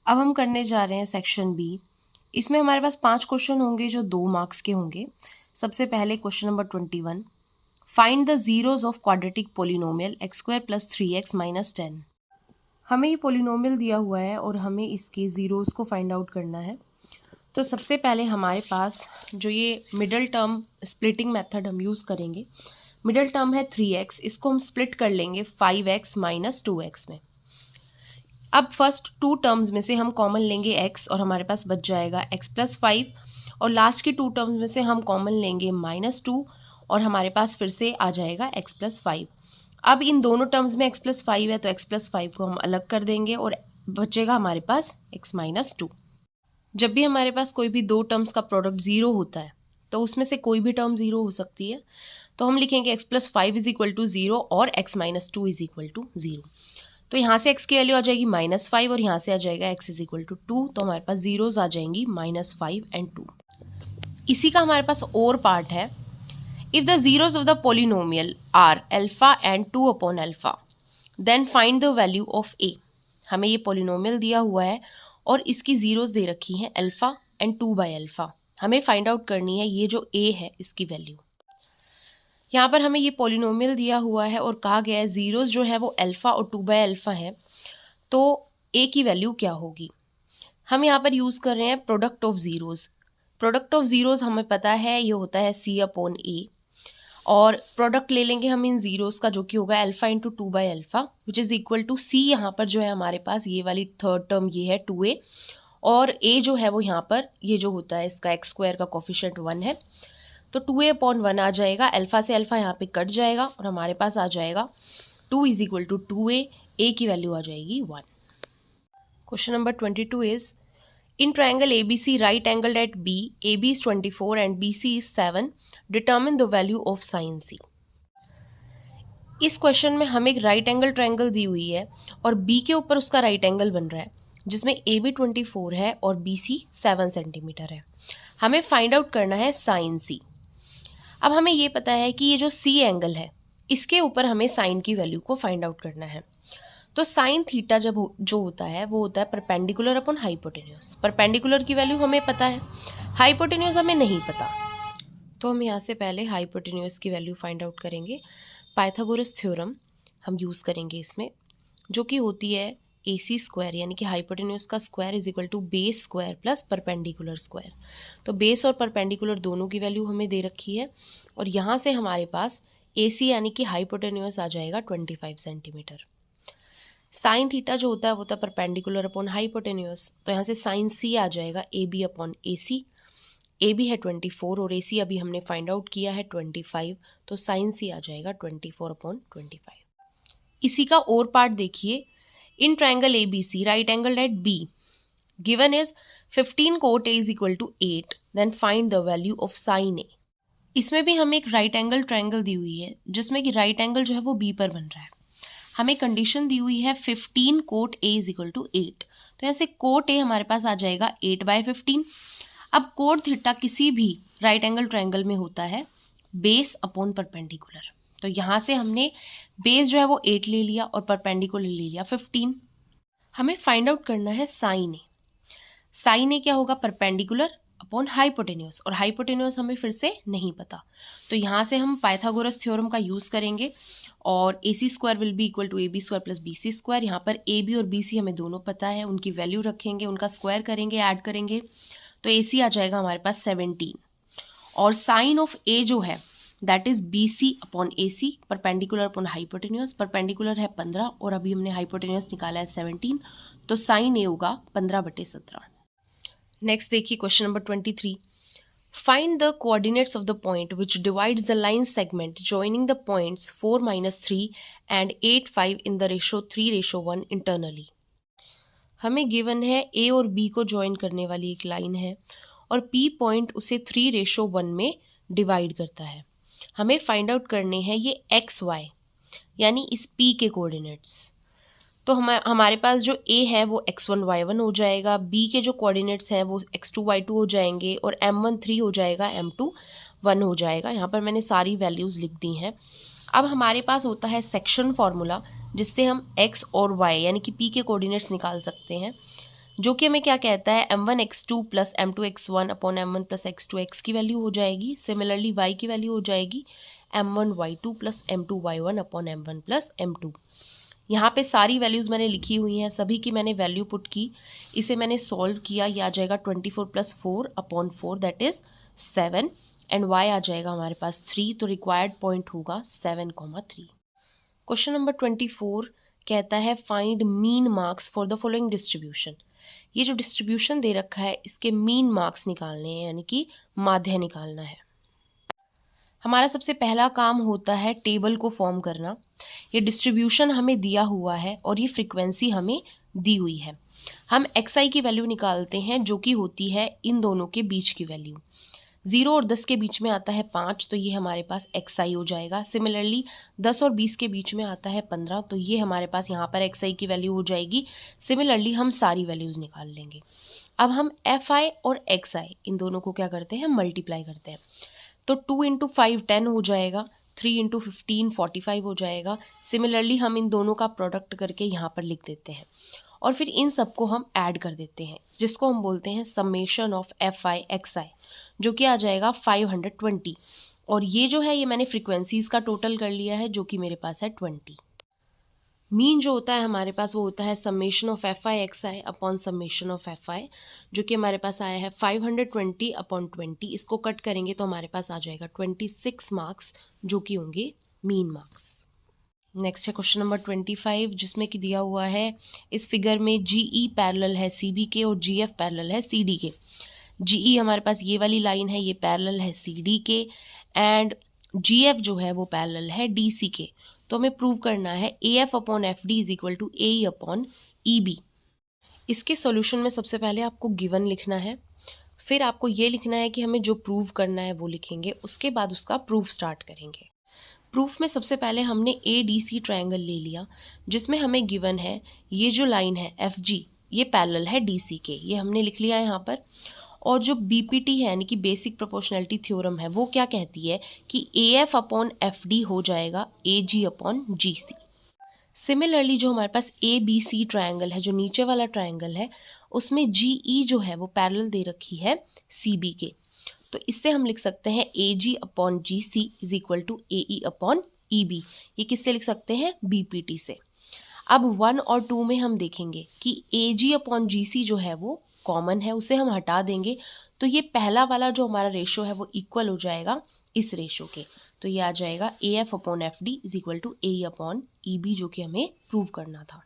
अब हम करने जा रहे हैं सेक्शन बी। इसमें हमारे पास 5 क्वेश्चन होंगे जो 2 मार्क्स के होंगे। सबसे पहले question number 21, find the zeros of quadratic polynomial x² + 3x - 10। हमें ये पोलिनोमियल दिया हुआ है और हमें इसके ज़ीरोज़ को फाइंड आउट करना है। तो सबसे पहले हमारे पास जो ये मिडल टर्म स्प्लिटिंग मेथड हम यूज़ करेंगे। मिडल टर्म है 3x, इसको हम स्प्लिट कर लेंगे 5x - 2x में। अब फर्स्ट 2 टर्म्स में से हम कॉमन लेंगे x और हमारे पास बच जाएगा x + 5, और लास्ट की 2 टर्म्स में से हम कॉमन लेंगे -2 और हमारे पास फिर से आ जाएगा x + 5। अब इन दोनों टर्म्स में x + 5 है तो x + 5 को हम अलग कर देंगे और बचेगा हमारे पास x - 2। जब भी हमारे पास कोई भी 2 टर्म्स का प्रोडक्ट 0 होता है तो उसमें से कोई भी टर्म 0 हो सकती है, तो हम लिखेंगे x + 5 = 0 और x - 2 = 0। तो यहाँ से x की वैल्यू आ जाएगी -5 और यहाँ से आ जाएगा x = 2, तो हमारे पास जीरोज आ जाएंगी -5 और 2। इसी का हमारे पास और पार्ट है, if the zeros of the polynomial are alpha and 2/अल्फा then find the value of a। हमें ये पोलिनोमियल दिया हुआ है और इसकी जीरोज दे रखी हैं अल्फा एंड 2/अल्फा। हमें फाइंड आउट करनी है ये जो a है इसकी वैल्यू। यहाँ पर हमें ये पोलिनोमियल दिया हुआ है और कहा गया है जीरोज जो है वो अल्फा और 2/अल्फा है, तो a की वैल्यू क्या होगी। हम यहाँ पर यूज़ कर रहे हैं product of zeros. Product of zeros हमें पता है ये होता है c/a, और प्रोडक्ट ले लेंगे हम इन ज़ीरोज़ का जो कि होगा अल्फा × 2/अल्फा which is equal to c। यहाँ पर जो है हमारे पास ये वाली थर्ड टर्म ये है 2a, और a जो है वो यहाँ पर ये जो होता है इसका x² का कोफिशिएंट 1 है, तो 2a/1 आ जाएगा। अल्फा से अल्फा यहाँ पे कट जाएगा और हमारे पास आ जाएगा 2 = 2a, a की वैल्यू आ जाएगी 1। Question number 22 is in triangle ABC right angled at B, AB is 24 and BC is 7, determine the value of sin C। इस क्वेश्चन में हमें एक राइट एंगल ट्रायंगल दी हुई है और B के ऊपर उसका राइट एंगल बन रहा है जिसमें AB 24 है और BC 7 सेंटीमीटर है। हमें फाइंड आउट करना है साइन C। अब हमें ये पता है कि ये जो C एंगल है इसके ऊपर हमें साइन की वैल्यू को फाइंड आउट करना है। तो साइन थीटा जो होता है वो होता है परपेंडिकुलर अपॉन हाइपोटेन्यूज। परपेंडिकुलर की वैल्यू हमें पता है, हाइपोटेन्यूज हमें नहीं पता, तो हम यहाँ से पहले हाइपोटेन्यूज की वैल्यू फाइंड आउट करेंगे। पाइथागोरस थ्योरम हम यूज़ करेंगे इसमें, जो कि होती है AC² यानी कि हाइपोटेन्यूज का square is equal to base square plus perpendicular square. तो बेस और परपेंडिकुलर दोनों की वैल्यू हमें दे रखी है और यहाँ से हमारे पास AC यानी कि हाइपोटेन्यूज आ जाएगा 25 सेंटीमीटर। साइन थीटा जो होता है परपेंडिकुलर अपॉन हाइपोटेन्यूज, तो यहाँ से साइन C आ जाएगा AB/AC। AB है 24 और AC अभी हमने फाइंड आउट किया है 25, तो साइन C आ जाएगा 24/25। इसी का और पार्ट देखिए, in triangle ABC right angled at B given is 15 cot A is equal to 8, then find the value of sine A। इसमें भी हमें एक राइट एंगल ट्रायंगल दी हुई है जिसमें कि राइट एंगल जो है वो B पर बन रहा है। हमें कंडीशन दी हुई है 15 cot A is equal to 8, तो यहाँ से cot A हमारे पास आ जाएगा 8/15। अब cot थीटा किसी भी राइट एंगल ट्रायंगल में होता है बेस अपॉन परपेंडिकुलर, तो यहाँ से हमने बेस जो है वो 8 ले लिया और परपेंडिकुलर ले लिया 15। हमें फाइंड आउट करना है साइन A। साइन A क्या होगा, परपेंडिकुलर अपॉन हाइपोटेन्यूज, और हाइपोटेन्यूज हमें फिर से नहीं पता, तो यहाँ से हम पाइथागोरस थ्योरम का यूज़ करेंगे और AC² will be equal to AB² + BC²। यहाँ पर AB और BC हमें दोनों पता है, उनकी वैल्यू रखेंगे, उनका स्क्वायर करेंगे, ऐड करेंगे, तो AC आ जाएगा हमारे पास 17, और साइन ऑफ A जो है that is BC/AC, perpendicular upon hypotenuse. Perpendicular है 15 और अभी हमने हाइपोटेन्यूज निकाला है 17, तो साइन A होगा 15/17। नेक्स्ट देखिए question number 23, find the coordinates of the point which divides the line segment joining the points 4 - 3 and 8 5 in the ratio 3:1 internally. हमें गिवन है A और B को ज्वाइन करने वाली एक लाइन है और P पॉइंट उसे 3:1 में डिवाइड करता है। हमें फाइंड आउट करने हैं ये XY यानी इस P के कोऑर्डिनेट्स। तो हमारे पास जो A है वो x1 y1 हो जाएगा, B के जो कोऑर्डिनेट्स हैं वो x2 y2 हो जाएंगे और m1 3 हो जाएगा, m2 1 हो जाएगा। यहाँ पर मैंने सारी वैल्यूज़ लिख दी हैं। अब हमारे पास होता है सेक्शन फार्मूला जिससे हम x और y यानी कि P के कोऑर्डिनेट्स निकाल सकते हैं। जो कि हमें क्या कहता है m1x2 plus m2x1 upon m1 plus x2x की वैल्यू हो जाएगी। सिमिलरली y की वैल्यू हो जाएगी m1y2 plus m2y1 upon m1 plus m2। यहाँ पे सारी वैल्यूज़ मैंने लिखी हुई हैं, सभी की मैंने वैल्यू पुट की, इसे मैंने सॉल्व किया, ये आ जाएगा 24 plus 4 upon 4 that is 7 and y आ जाएगा हमारे पास 3, तो रिक्वायर्ड पॉइंट होगा 7,3। क्वेश्चन नंबर 24 कहता है find mean marks for the following distribution. ये जो डिस्ट्रीब्यूशन दे रखा है इसके मीन मार्क्स निकालने हैं, यानी कि माध्य निकालना है। हमारा सबसे पहला काम होता है टेबल को फॉर्म करना। ये डिस्ट्रीब्यूशन हमें दिया हुआ है और ये फ्रीक्वेंसी हमें दी हुई है। हम xi की वैल्यू निकालते हैं जो कि होती है इन दोनों के बीच की वैल्यू। 0 और 10 के बीच में आता है 5, तो ये हमारे पास xi हो जाएगा। सिमिलरली 10 और 20 के बीच में आता है 15, तो ये हमारे पास यहाँ पर xi की वैल्यू हो जाएगी। सिमिलरली हम सारी वैल्यूज़ निकाल लेंगे। अब हम fi और xi इन दोनों को क्या करते हैं, मल्टीप्लाई करते हैं। तो 2 इंटू 5 10 हो जाएगा, 3 इंटू 15 45 हो जाएगा। सिमिलरली हम इन दोनों का प्रोडक्ट करके यहाँ पर लिख देते हैं और फिर इन सबको हम ऐड कर देते हैं, जिसको हम बोलते हैं समेशन ऑफ fi xi, जो कि आ जाएगा 520। और ये जो है ये मैंने फ्रीक्वेंसीज का टोटल कर लिया है जो कि मेरे पास है 20। मीन जो होता है हमारे पास वो होता है summation of fi xi upon summation of fi, जो कि हमारे पास आया है 520 अपॉन 20। इसको कट करेंगे तो हमारे पास आ जाएगा 26 मार्क्स, जो कि होंगे मीन मार्क्स। नेक्स्ट है क्वेश्चन नंबर 25, जिसमें कि दिया हुआ है इस फिगर में GE पैरेलल है CB के और GF पैरेलल है CD के। GE हमारे पास ये वाली लाइन है, ये पैरेलल है CD के, एंड GF जो है वो पैरेलल है DC के। तो हमें प्रूव करना है AF upon FD is equal to AE upon EB। इसके सॉल्यूशन में सबसे पहले आपको गिवन लिखना है, फिर आपको ये लिखना है कि हमें जो प्रूव करना है वो लिखेंगे, उसके बाद उसका प्रूफ स्टार्ट करेंगे। प्रूफ में सबसे पहले हमने ADC ट्रायंगल ले लिया, जिसमें हमें गिवन है ये जो लाइन है FG ये पैरेलल है DC के, ये हमने लिख लिया यहाँ पर। और जो BPT है यानी कि बेसिक प्रोपोर्शनैलिटी थ्योरम है वो क्या कहती है कि AF अपॉन FD हो जाएगा AG अपॉन GC। सिमिलरली जो हमारे पास ABC ट्रायंगल है, जो नीचे वाला ट्रायंगल है, उसमें GE जो है वो पैरेलल दे रखी है CB के, तो इससे हम लिख सकते हैं AG upon GC is equal to AE upon EB। ये किससे लिख सकते हैं, BPT से। अब 1 और 2 में हम देखेंगे कि AG अपॉन GC जो है वो कॉमन है, उसे हम हटा देंगे, तो ये पहला वाला जो हमारा रेशो है वो इक्वल हो जाएगा इस रेशो के। तो ये आ जाएगा AF upon FD is equal to AE upon EB, जो कि हमें प्रूव करना था।